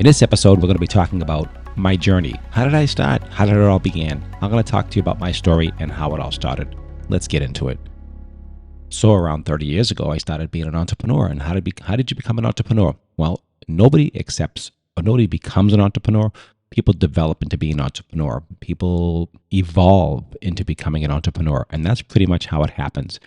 In this episode, we're going to be talking about my journey. How did I start? How did it all begin? I'm going to talk to you about my story and how it all started. Let's get into it. So around 30 years ago, I started being an entrepreneur. And how did you become an entrepreneur? Well, nobody becomes an entrepreneur. People develop into being an entrepreneur. People evolve into becoming an entrepreneur. And that's pretty much how it happens.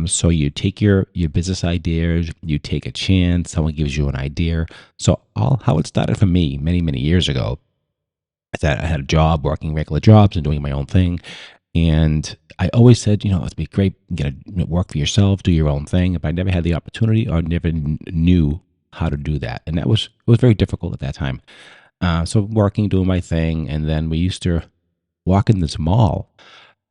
So you take your business ideas, you take a chance, someone gives you an idea. So how it started for me many, many years ago is that I had a job, working regular jobs and doing my own thing. And I always said, it'd be great, work for yourself, do your own thing. But I never had the opportunity or never knew how to do that. And it was very difficult at that time. So working, doing my thing. And then we used to walk in this mall.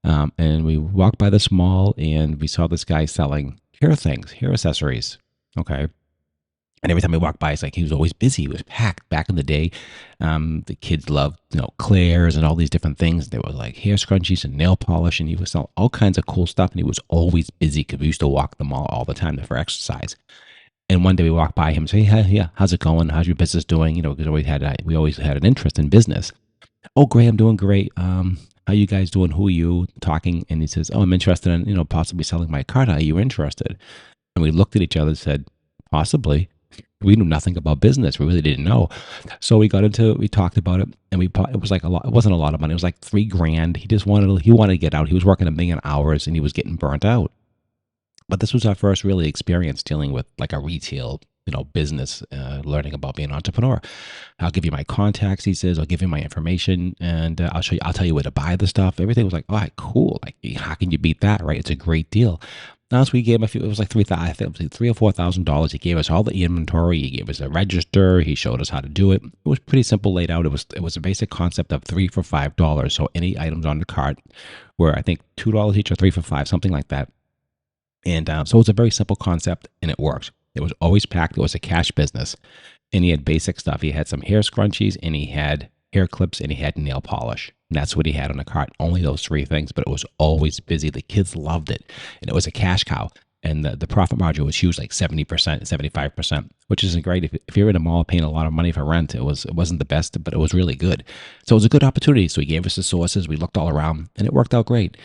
And we walked by this mall and we saw this guy selling hair things, hair accessories. Okay. And every time we walked by, it's like he was always busy. He was packed. Back in the day, the kids loved, Claire's and all these different things. There was like hair scrunchies and nail polish, and he was selling all kinds of cool stuff. And he was always busy because we used to walk the mall all the time for exercise. And one day we walked by him and say, "Hey, yeah, how's it going? How's your business doing?" Because we always had an interest in business. "Oh, great, I'm doing great. How you guys doing? Who are you?" Talking, and he says, "Oh, I'm interested in possibly selling my cart. Are you interested?" And we looked at each other and said, "Possibly." We knew nothing about business. We really didn't know. So we talked about it, and it was like a lot. It wasn't a lot of money. It was like $3,000. He wanted to get out. He was working 1,000,000 hours, and he was getting burnt out. But this was our first really experience dealing with like a retail, business, learning about being an entrepreneur. "I'll give you my contacts," he says. "I'll give you my information, and I'll tell you where to buy the stuff." Everything was like, "All right, cool. Like, how can you beat that, right? It's a great deal." Now, so we gave him it was like I think it was like $3,000 or $4,000. He gave us all the inventory. He gave us a register. He showed us how to do it. It was pretty simple laid out. It was a basic concept of 3 for $5. So any items on the cart were, I think, $2 each or 3 for $5, something like that. And so it was a very simple concept, and it worked. It was always packed. It was a cash business. And he had basic stuff. He had some hair scrunchies, and he had hair clips, and he had nail polish. And that's what he had on the cart. Only those 3 things, but it was always busy. The kids loved it. And it was a cash cow. And the profit margin was huge, like 70%, 75%, which isn't great. If you're in a mall paying a lot of money for rent, it wasn't the best, but it was really good. So it was a good opportunity. So he gave us the sources. We looked all around, and it worked out great.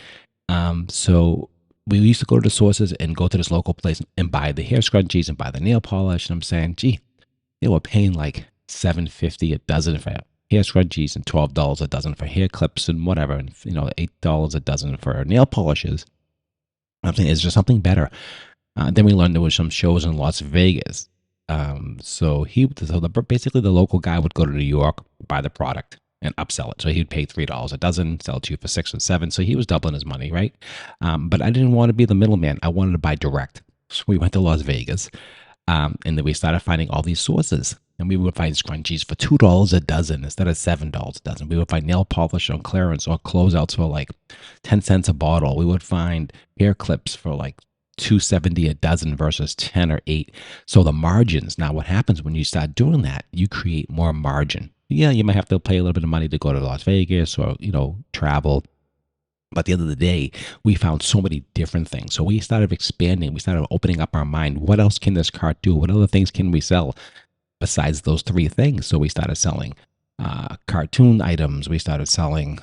So we used to go to the sources and go to this local place and buy the hair scrunchies and buy the nail polish. And I'm saying, gee, they were paying like $7.50 a dozen for hair scrunchies and $12 a dozen for hair clips and whatever, and $8 a dozen for nail polishes. I'm saying, is there something better? Then we learned there was some shows in Las Vegas. Basically the local guy would go to New York, buy the product, and upsell it. So he'd pay $3 a dozen, sell it to you for 6 or 7. So he was doubling his money, right? But I didn't want to be the middleman. I wanted to buy direct. So we went to Las Vegas, and then we started finding all these sources. And we would find scrunchies for $2 a dozen instead of $7 a dozen. We would find nail polish on clearance or closeouts for like 10 cents a bottle. We would find hair clips for like $2.70 a dozen versus 10 or 8. So the margins. Now, what happens when you start doing that? You create more margin. Yeah, you might have to pay a little bit of money to go to Las Vegas or travel. But at the end of the day, we found so many different things. So we started expanding. We started opening up our mind. What else can this cart do? What other things can we sell besides those 3 things? So we started selling cartoon items. We started selling,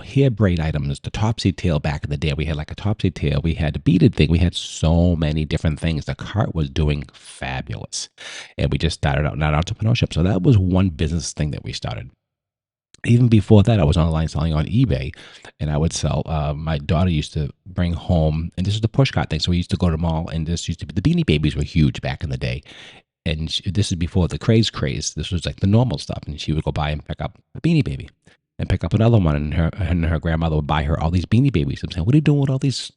hair braid items, the topsy tail. Back in the day, we had like a topsy tail. We had a beaded thing. We had so many different things. The cart was doing fabulous. And we just started out in that entrepreneurship. So that was one business thing that we started. Even before that, I was online selling on eBay, and I would sell. My daughter used to bring home, and this is the push cart thing. So we used to go to the mall, and this used to be, the Beanie Babies were huge back in the day. And this is before the craze. This was like the normal stuff. And she would go by and pick up a Beanie Baby and pick up another one. And her grandmother would buy her all these Beanie Babies. I'm saying, what are you doing with all these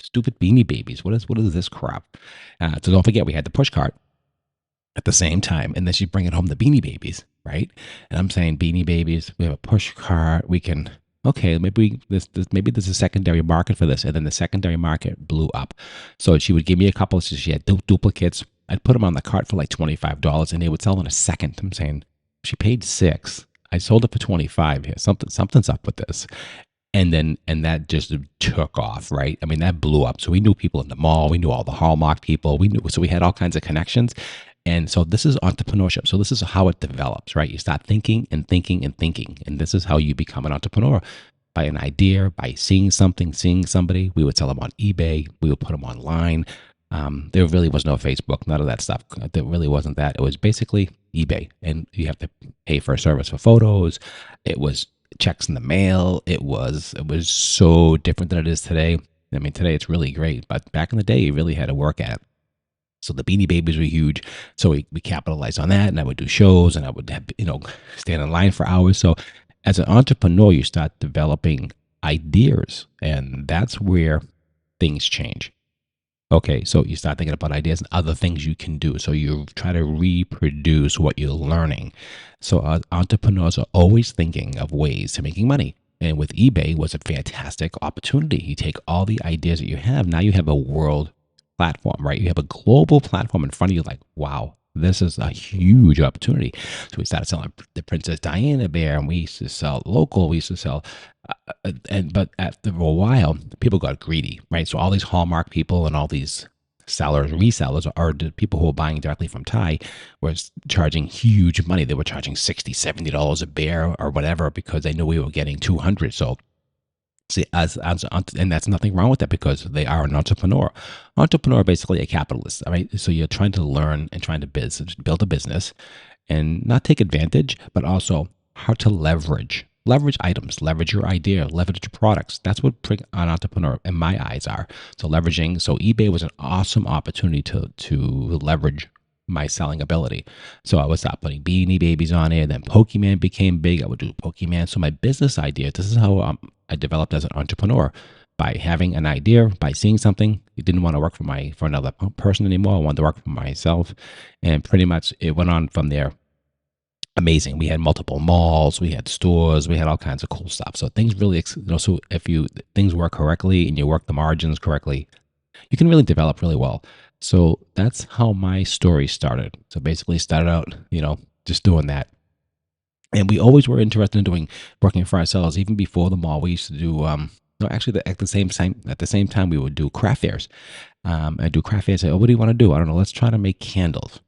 stupid Beanie Babies? What is this crap? So don't forget, we had the push cart at the same time. And then she'd bring it home, the Beanie Babies, right? And I'm saying, Beanie Babies, we have a push cart. We can, okay, maybe there's a secondary market for this. And then the secondary market blew up. So she would give me a couple. So she had duplicates. I'd put them on the cart for like $25, and they would sell in a second. I'm saying, she paid $6. I sold it for $25 here. Something's up with this. And that just took off, right? I mean, that blew up. So we knew people in the mall. We knew all the Hallmark people. So we had all kinds of connections. And so this is entrepreneurship. So this is how it develops, right? You start thinking and thinking and thinking. And this is how you become an entrepreneur, by an idea, by seeing something, seeing somebody. We would sell them on eBay. We would put them online. There really was no Facebook, none of that stuff. There really wasn't that. It was basically eBay. And you have to pay for a service for photos. It was checks in the mail. It was so different than it is today. I mean, today it's really great. But back in the day, you really had to work at it. So the Beanie Babies were huge. So we capitalized on that, and I would do shows, and I would have, stand in line for hours. So as an entrepreneur, you start developing ideas, and that's where things change. Okay, so you start thinking about ideas and other things you can do. So you try to reproduce what you're learning. So entrepreneurs are always thinking of ways to making money. And with eBay was a fantastic opportunity. You take all the ideas that you have, now you have a world platform, right? You have a global platform in front of you, like, wow, this is a huge opportunity. So we started selling the Princess Diana bear, and we used to sell local. We used to sell, but after a while, people got greedy, right? So all these Hallmark people and all these sellers, resellers, are the people who are buying directly from Thai, was charging huge money. They were charging $60, $70 a bear or whatever, because they knew we were getting 200. So see, and that's nothing wrong with that, because they are an entrepreneur. Entrepreneur, basically a capitalist, right? So you're trying to learn and trying to build a business, and not take advantage, but also how to leverage items, leverage your idea, leverage your products. That's what an entrepreneur, in my eyes, are. So leveraging. So eBay was an awesome opportunity to leverage my selling ability. So I would start putting Beanie Babies on it. Then Pokemon became big. I would do Pokemon. So my business idea, this is how I developed as an entrepreneur, by having an idea, by seeing something. I didn't want to work for another person anymore. I wanted to work for myself. And pretty much it went on from there. Amazing. We had multiple malls, we had stores, we had all kinds of cool stuff. So things really, so if things work correctly and you work the margins correctly, you can really develop really well. So that's how my story started. So basically started out, just doing that. And we always were interested in working for ourselves. Even before the mall, we used to do, no, actually at the same time, we would do craft fairs. I do craft fairs. Say, oh, what do you want to do? I don't know. Let's try to make candles.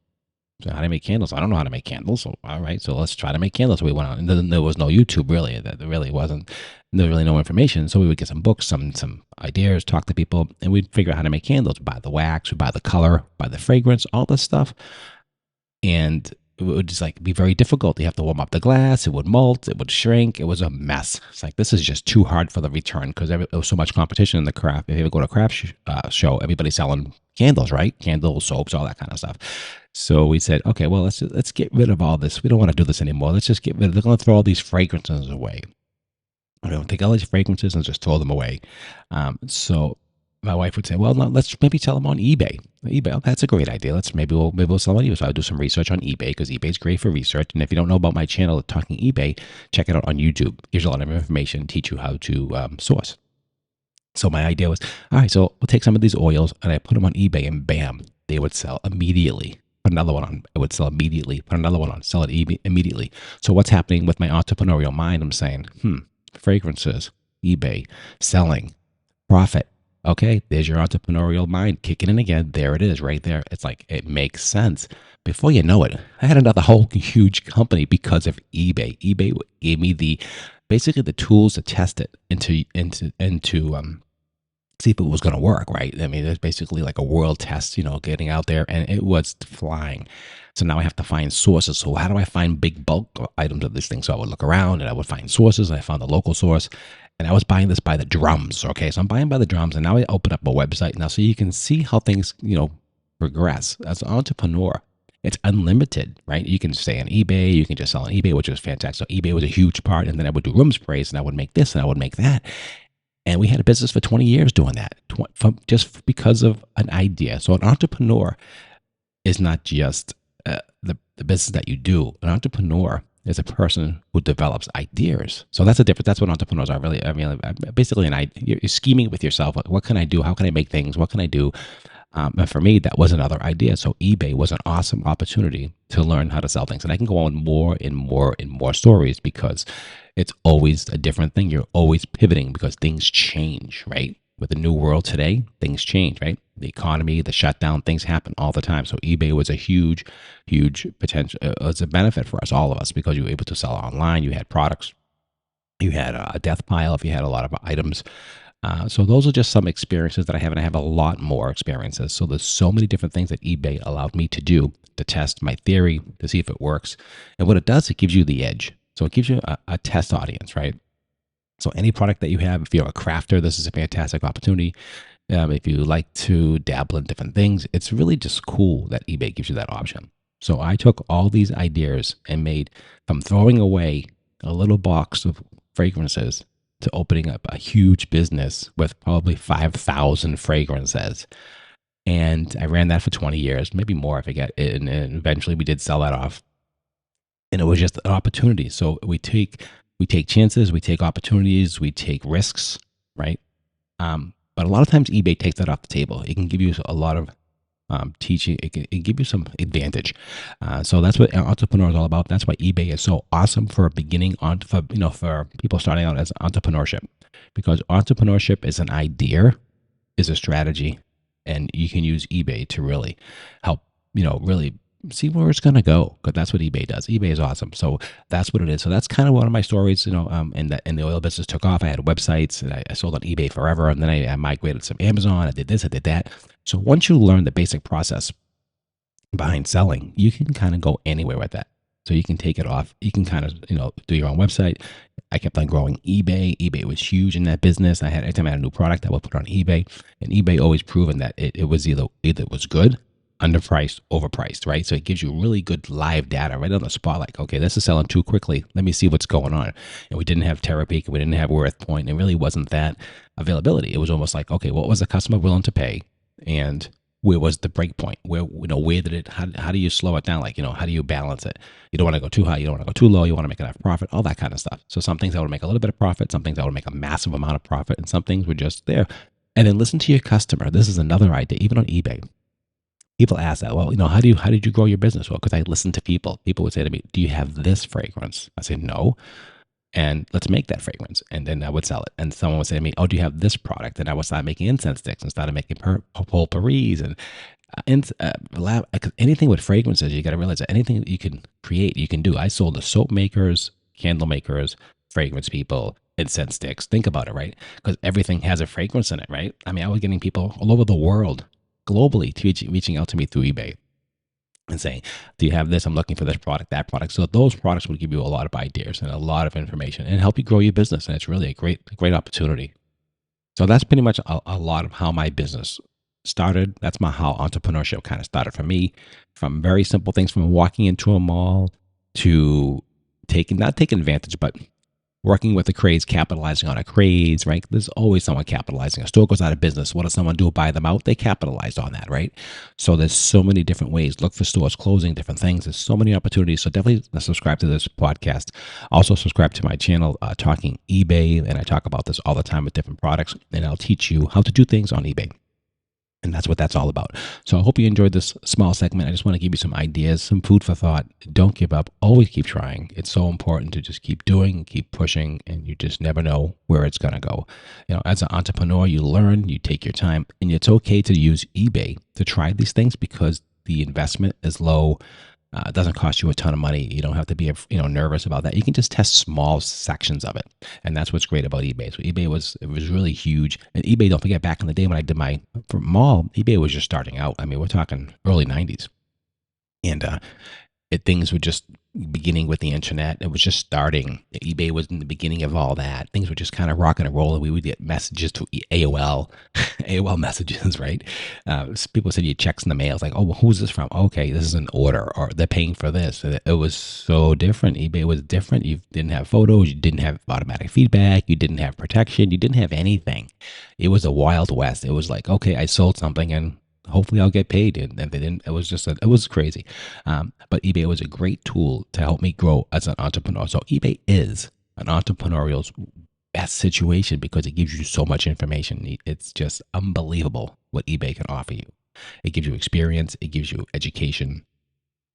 So how to make candles? I don't know how to make candles. So all right, so let's try to make candles. So we went on, and then there was no YouTube really. There really wasn't. There was really no information. So we would get some books, some ideas, talk to people, and we'd figure out how to make candles. Buy the wax, we buy the color, buy the fragrance, all this stuff, and it would just be very difficult. You have to warm up the glass. It would melt. It would shrink. It was a mess. It's like, this is just too hard for the return, because there was so much competition in the craft. If you ever go to a craft show, everybody's selling candles, right? Candles, soaps, all that kind of stuff. So we said, okay, well, let's get rid of all this. We don't want to do this anymore. Let's just get rid of. They're going to throw all these fragrances away. I don't take all these fragrances and just throw them away. So my wife would say, well, no, let's maybe sell them on eBay. Oh, that's a great idea. Maybe we'll sell them on eBay. So I would do some research on eBay, because eBay's great for research. And if you don't know about my channel, Talking eBay, check it out on YouTube. Gives you a lot of information, teach you how to source. So my idea was, all right, so we'll take some of these oils and I put them on eBay, and bam, they would sell immediately. Put another one on, it would sell immediately. Put another one on, sell it immediately. So what's happening with my entrepreneurial mind? I'm saying, fragrances, eBay, selling, profit. Okay, there's your entrepreneurial mind kicking in again. There it is, right there. It's like, it makes sense. Before you know it, I had another whole huge company because of eBay. eBay gave me basically the tools to test it into see if it was going to work, right? I mean, there's basically like a world test, getting out there, and it was flying. So now I have to find sources. So how do I find big bulk items of this thing? So I would look around and I would find sources. And I found a local source, and I was buying this by the drums. Okay, so I'm buying by the drums, and now I open up a website now, so you can see how things, progress. As an entrepreneur, it's unlimited, right? You can stay on eBay. You can just sell on eBay, which is fantastic. So eBay was a huge part, and then I would do room sprays, and I would make this, and I would make that. And we had a business for 20 years doing that, just because of an idea. So an entrepreneur is not just the business that you do. An entrepreneur is a person who develops ideas. So that's a difference. That's what entrepreneurs are really. I mean, basically, you're scheming with yourself. What can I do? How can I make things? What can I do? And for me, that was another idea. So eBay was an awesome opportunity to learn how to sell things. And I can go on more and more and more stories, because it's always a different thing. You're always pivoting because things change, right? With the new world today, things change, right? the economy, the shutdown, things happen all the time. So eBay was a huge potential. It was a benefit for us, all of us, because you were able to sell online. You had products. You had a death pile if you had a lot of items. So those are just some experiences that I have, and I have a lot more experiences. So there's so many different things that eBay allowed me to do to test my theory, to see if it works. And what it does, it gives you the edge. So it gives you a test audience, right? So any product that you have, if you're a crafter, this is a fantastic opportunity. If you like to dabble in different things, it's really just cool that eBay gives you that option. So I took all these ideas and made, from throwing away a little box of fragrances to opening up a huge business with probably 5,000 fragrances. And I ran that for 20 years, maybe more, I forget. And eventually we did sell that off. And it was just an opportunity. So we take chances, we take opportunities, we take risks, right? But a lot of times eBay takes that off the table. It can give you a lot of teaching. It can give you some advantage. So that's what entrepreneur is all about. That's why eBay is so awesome for a beginning on for people starting out as entrepreneurship, because entrepreneurship is an idea, is a strategy, and you can use eBay to really help really see where it's going to go, because that's what eBay does. eBay is awesome. So that's what it is. So that's kind of one of my stories, and the oil business took off. I had websites, and I sold on eBay forever. And then I migrated to Amazon. I did this, I did that. So once you learn the basic process behind selling, you can kind of go anywhere with that. So you can take it off. You can kind of, do your own website. I kept on growing eBay. eBay was huge in that business. Every time I had a new product, I would put it on eBay, and eBay always proven that it was either it was good, underpriced, overpriced, right? So it gives you really good live data right on the spot. Like, okay, this is selling too quickly. Let me see what's going on. And we didn't have Terapeak, and we didn't have Worth Point. It really wasn't that availability. It was almost like, okay, what was the customer willing to pay, and where was the break point? Where did it? How do you slow it down? Like, how do you balance it? You don't want to go too high. You don't want to go too low. You want to make enough profit. All that kind of stuff. So some things that would make a little bit of profit. Some things that would make a massive amount of profit, and some things were just there. And then listen to your customer. This is another idea, even on eBay. People ask that, well, how did you grow your business? Well, because I listened to people. People would say to me, do you have this fragrance? I said, no. And let's make that fragrance. And then I would sell it. And someone would say to me, oh, do you have this product? And I would start making incense sticks and started making potpourris and anything with fragrances. You got to realize that anything that you can create, you can do. I sold to soap makers, candle makers, fragrance people, incense sticks. Think about it, right? Because everything has a fragrance in it, right? I mean, I was getting people all over the world, globally, reaching out to me through eBay and saying, do you have this? I'm looking for this product, that product. So those products will give you a lot of ideas and a lot of information and help you grow your business. And it's really a great opportunity. So that's pretty much a lot of how my business started. That's how entrepreneurship kind of started for me, from very simple things, from walking into a mall to not taking advantage, but working with a craze, capitalizing on a craze, right? There's always someone capitalizing. A store goes out of business. What does someone do? Buy them out. They capitalized on that, right? So there's so many different ways. Look for stores closing, different things. There's so many opportunities. So definitely subscribe to this podcast. Also subscribe to my channel, Talking eBay, and I talk about this all the time with different products, and I'll teach you how to do things on eBay. And that's what that's all about. So I hope you enjoyed this small segment. I just want to give you some ideas, some food for thought. Don't give up. Always keep trying. It's so important to just keep doing, keep pushing, and you just never know where it's going to go. As an entrepreneur, you learn, you take your time, and it's okay to use eBay to try these things because the investment is low. It doesn't cost you a ton of money. You don't have to be nervous about that. You can just test small sections of it, and that's what's great about eBay. So eBay was really huge, and eBay, don't forget, back in the day when I did my mall, eBay was just starting out. I mean, we're talking early '90s, and things were just beginning with the internet. It was just starting. eBay was in the beginning of all that. Things were just kind of rocking and rolling. We would get messages to AOL, AOL messages, right? People send you checks in the mail. It's like, oh, well, who's this from? Okay, this is an order, or they're paying for this. It was so different. eBay was different. You didn't have photos. You didn't have automatic feedback. You didn't have protection. You didn't have anything. It was a wild west. It was like, okay, I sold something and hopefully I'll get paid. And they didn't. It was just, it was crazy. But eBay was a great tool to help me grow as an entrepreneur. So eBay is an entrepreneurial's best situation because it gives you so much information. It's just unbelievable what eBay can offer you. It gives you experience. It gives you education.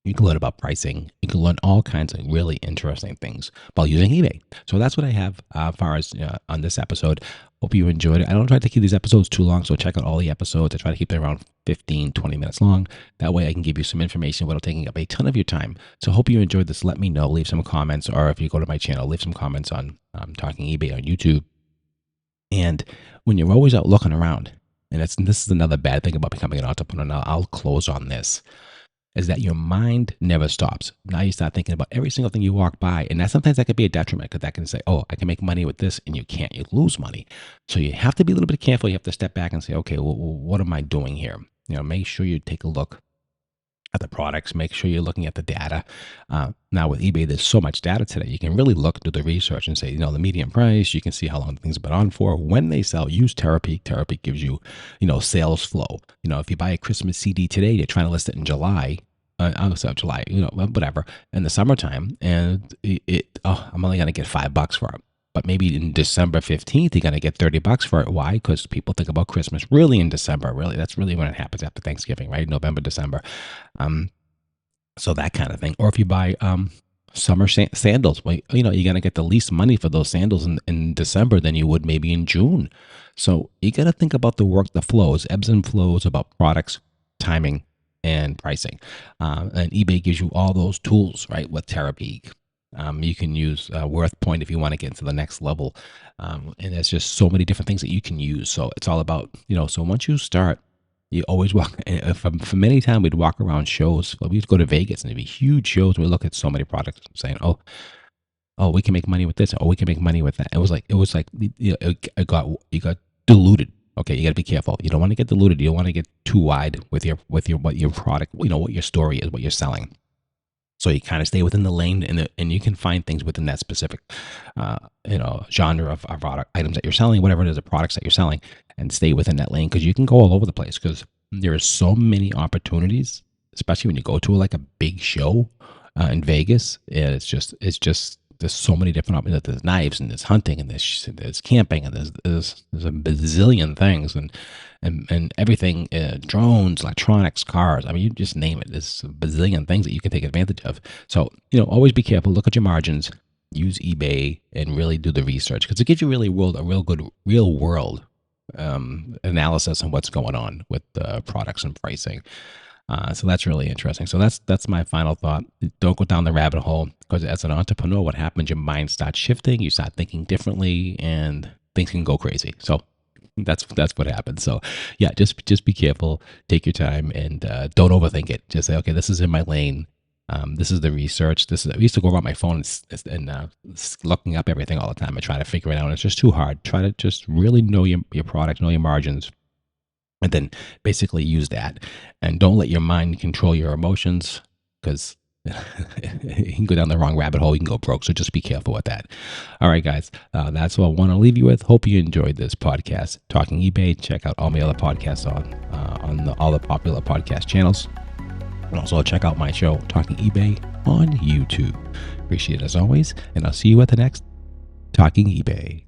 You can learn about pricing. You can learn all kinds of really interesting things while using eBay. So that's what I have as far as on this episode. Hope you enjoyed it. I don't try to keep these episodes too long, so check out all the episodes. I try to keep it around 15, 20 minutes long. That way I can give you some information without taking up a ton of your time. So hope you enjoyed this. Let me know. Leave some comments, or if you go to my channel, leave some comments on Talking eBay on YouTube. And when you're always out looking around, and this is another bad thing about becoming an entrepreneur, now I'll close on this, is that your mind never stops. Now you start thinking about every single thing you walk by, and sometimes that could be a detriment, because that can say, oh, I can make money with this, and you can't, you lose money. So you have to be a little bit careful. You have to step back and say, okay, well, what am I doing here? Make sure you take a look at the products, make sure you're looking at the data. Now with eBay, there's so much data today. You can really look, do the research and say, the median price, you can see how long things have been on for, when they sell. Use Terapeak. Terapeak gives you, sales flow. If you buy a Christmas CD today, you're trying to list it in July, July, whatever, in the summertime, and I'm only going to get $5 for it. But maybe in December 15th, you're going to get $30 for it. Why? Because people think about Christmas really in December. Really, that's really when it happens, after Thanksgiving, right? November, December. So that kind of thing. Or if you buy summer sandals, well, you're going to get the least money for those sandals in December than you would maybe in June. So you got to think about the flows, ebbs and flows, about products, timing, and pricing. And eBay gives you all those tools, right, with Terapeak. You can use WorthPoint if you want to get into the next level. And there's just so many different things that you can use. So it's all about, so once you start, you always walk. And for many times, we'd walk around shows. We'd go to Vegas, and there'd be huge shows. We look at so many products saying, oh, we can make money with this. Oh, we can make money with that. It was like, you got diluted. Okay, you got to be careful. You don't want to get diluted. You don't want to get too wide with your what your product, what your story is, what you're selling. So you kind of stay within the lane, and you can find things within that specific, genre of product items that you're selling, whatever it is, the products that you're selling, and stay within that lane, because you can go all over the place, because there are so many opportunities, especially when you go to like a big show in Vegas. And it's just there's so many different options. There's knives, and there's hunting, and there's camping, and there's a bazillion things, and everything, drones, electronics, cars. I mean, you just name it. There's a bazillion things that you can take advantage of. So, always be careful. Look at your margins. Use eBay and really do the research, because it gives you a real good real world analysis on what's going on with products and pricing. So that's really interesting. So that's my final thought. Don't go down the rabbit hole, because as an entrepreneur, what happens? Your mind starts shifting. You start thinking differently, and things can go crazy. So that's what happens. So yeah, just be careful. Take your time, and don't overthink it. Just say, okay, this is in my lane. This is the research. I used to go around my phone and looking up everything all the time and try to figure it out. And it's just too hard. Try to just really know your product, know your margins, and then basically use that. And don't let your mind control your emotions, because you can go down the wrong rabbit hole. You can go broke. So just be careful with that. All right, guys. That's what I want to leave you with. Hope you enjoyed this podcast, Talking eBay. Check out all my other podcasts on all the popular podcast channels. And also check out my show, Talking eBay, on YouTube. Appreciate it as always. And I'll see you at the next Talking eBay.